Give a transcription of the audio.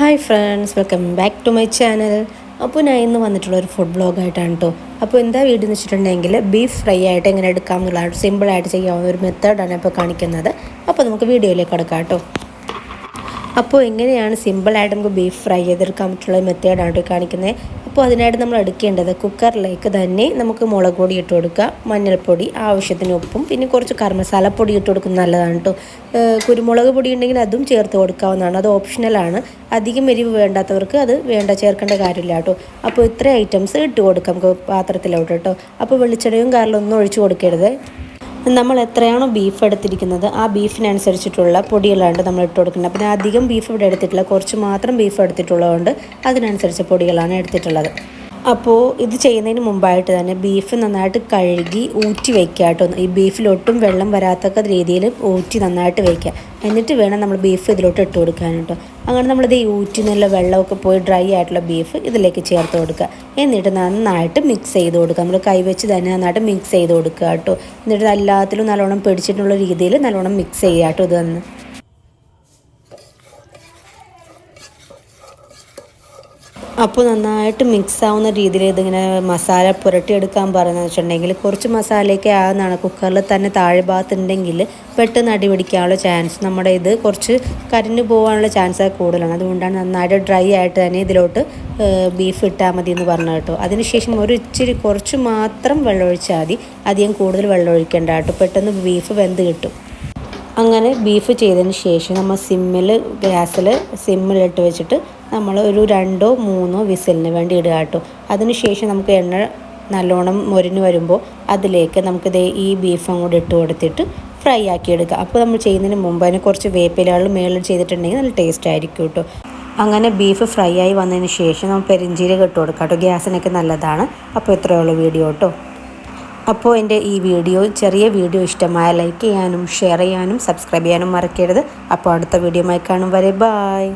Hi friends, welcome back to my channel. അപ്പോൾ ഞാൻ ഇന്ന് വന്നിട്ടുള്ള ഒരു ഫുഡ് ബ്ലോഗായിട്ടാണ് കേട്ടോ. അപ്പോൾ എന്താ വീഡിയോ എന്ന് വെച്ചിട്ടുണ്ടെങ്കിൽ ബീഫ് ഫ്രൈ ആയിട്ട് എങ്ങനെ എടുക്കാം എന്നുള്ളതാണ്, സിമ്പിളായിട്ട് ചെയ്യാവുന്ന ഒരു മെത്തേഡാണ് ഇപ്പോൾ കാണിക്കുന്നത്. അപ്പോൾ നമുക്ക് വീഡിയോയിലേക്ക് കിടക്കാം കേട്ടോ. അപ്പോൾ എങ്ങനെയാണ് സിമ്പിളായിട്ട് നമുക്ക് ബീഫ് ഫ്രൈ ചെയ്തെടുക്കാൻ പറ്റുള്ള മെത്തേഡാണ് കേട്ടോ കാണിക്കുന്നത്. അപ്പോൾ അതിനായിട്ട് നമ്മൾ എടുക്കേണ്ടത് കുക്കറിലേക്ക് തന്നെ നമുക്ക് മുളക് പൊടി ഇട്ട് കൊടുക്കുക, മഞ്ഞൾപ്പൊടി, ആവശ്യത്തിന് ഉപ്പും, പിന്നെ കുറച്ച് കറി മസാലപ്പൊടി ഇട്ട് കൊടുക്കുന്നത് നല്ലതാണ് കേട്ടോ. കുരുമുളക് പൊടി ഉണ്ടെങ്കിൽ അതും ചേർത്ത് കൊടുക്കാവുന്നതാണ്, അത് ഓപ്ഷണലാണ്. അധികം എരിവ് വേണ്ടാത്തവർക്ക് അത് ചേർക്കേണ്ട കാര്യമില്ല കേട്ടോ. അപ്പോൾ ഇത്ര ഐറ്റംസ് ഇട്ട് കൊടുക്കാം നമുക്ക് പാത്രത്തിലോട്ട് കേട്ടോ. അപ്പോൾ വെളിച്ചെണ്ണയും കറിലൊന്നും ഒഴിച്ച് കൊടുക്കരുത്. നമ്മൾ എത്രയാണോ ബീഫ് എടുത്തിരിക്കുന്നത് ആ ബീഫിനനുസരിച്ചിട്ടുള്ള പൊടികളാണ് നമ്മൾ ഇട്ട് കൊടുക്കുന്നത്. അപ്പോൾ ഞാൻ അധികം ബീഫ് ഇവിടെ എടുത്തിട്ടില്ല, കുറച്ച് മാത്രം ബീഫ് എടുത്തിട്ടുള്ളതുകൊണ്ട് അതിനനുസരിച്ച് പൊടികളാണ് എടുത്തിട്ടുള്ളത്. അപ്പോൾ ഇത് ചെയ്യുന്നതിന് മുമ്പായിട്ട് തന്നെ ബീഫ് നന്നായിട്ട് കഴുകി ഊറ്റി വയ്ക്കുക കേട്ടോ. ഈ ബീഫിലൊട്ടും വെള്ളം വരാത്തക്ക രീതിയിൽ ഊറ്റി നന്നായിട്ട് വയ്ക്കുക. എന്നിട്ട് വേണം നമ്മൾ ബീഫ് ഇതിലോട്ട് ഇട്ട് കൊടുക്കാൻ കേട്ടോ. അങ്ങനെ നമ്മളിത് ഈ ഊറ്റി നല്ല വെള്ളമൊക്കെ പോയി ഡ്രൈ ആയിട്ടുള്ള ബീഫ് ഇതിലേക്ക് ചേർത്ത് കൊടുക്കുക. എന്നിട്ട് നന്നായിട്ട് മിക്സ് ചെയ്ത് കൊടുക്കുക. നമ്മൾ കൈവച്ച് തന്നെ നന്നായിട്ട് മിക്സ് ചെയ്ത് കൊടുക്കുക കേട്ടോ. എന്നിട്ട് എല്ലാത്തിലും നല്ലോണം പിടിച്ചിട്ടുള്ള രീതിയിൽ നല്ലോണം മിക്സ് ചെയ്യുക കേട്ടോ. ഇത് തന്നെ അപ്പോൾ നന്നായിട്ട് മിക്സ് ആവുന്ന രീതിയിൽ ഇതിങ്ങനെ മസാല പുരട്ടിയെടുക്കാൻ പറയുന്നത് വെച്ചിട്ടുണ്ടെങ്കിൽ കുറച്ച് മസാലയൊക്കെ ആകുന്നതാണ്. കുക്കറിൽ തന്നെ താഴെ ഭാഗത്തുണ്ടെങ്കിൽ പെട്ടെന്ന് അടി പിടിക്കാനുള്ള ചാൻസ്, നമ്മുടെ ഇത് കുറച്ച് കരിഞ്ഞു പോകാനുള്ള ചാൻസ് കൂടുതലാണ്. അതുകൊണ്ടാണ് നന്നായിട്ട് ഡ്രൈ ആയിട്ട് തന്നെ ഇതിലോട്ട് ബീഫ് ഇട്ടാൽ മതി എന്ന് പറഞ്ഞു കേട്ടോ. അതിനുശേഷം ഒരു ഇച്ചിരി കുറച്ച് മാത്രം വെള്ളം ഒഴിച്ചാൽ മതി, അധികം കൂടുതൽ വെള്ളം ഒഴിക്കേണ്ട കേട്ടോ. പെട്ടെന്ന് ബീഫ് വെന്ത് കിട്ടും. അങ്ങനെ ബീഫ് ചെയ്തതിന് ശേഷം നമ്മൾ ഗ്യാസിൽ സിമ്മിലിട്ട് വെച്ചിട്ട് നമ്മൾ ഒരു 2-3 വിസിലിന് വേണ്ടി ഇടുക കേട്ടോ. അതിനുശേഷം നമുക്ക് എണ്ണ നല്ലോണം മൊരിഞ്ഞ് വരുമ്പോൾ അതിലേക്ക് നമുക്കിത് ഈ ബീഫും കൂടി ഇട്ട് കൊടുത്തിട്ട് ഫ്രൈ ആക്കി എടുക്കുക. അപ്പോൾ നമ്മൾ ചെയ്യുന്നതിന് മുമ്പ് അതിന് കുറച്ച് വേപ്പിലകൾ മേളിൽ ചെയ്തിട്ടുണ്ടെങ്കിൽ നല്ല ടേസ്റ്റ് ആയിരിക്കും കേട്ടോ. അങ്ങനെ ബീഫ് ഫ്രൈ ആയി വന്നതിന് ശേഷം നമ്മൾ പെരിഞ്ചീരകം ഇട്ട് കൊടുക്കാം കേട്ടോ. ഗ്യാസിനൊക്കെ നല്ലതാണ്. അപ്പോൾ ഇത്രയുള്ള വീഡിയോ കേട്ടോ. അപ്പോൾ എൻ്റെ ഈ ചെറിയ വീഡിയോ ഇഷ്ടമായ ലൈക്ക് ചെയ്യാനും ഷെയർ ചെയ്യാനും സബ്സ്ക്രൈബ് ചെയ്യാനും മറക്കരുത്. അപ്പോൾ അടുത്ത വീഡിയോയുമായി കാണും വരെ ബായ്.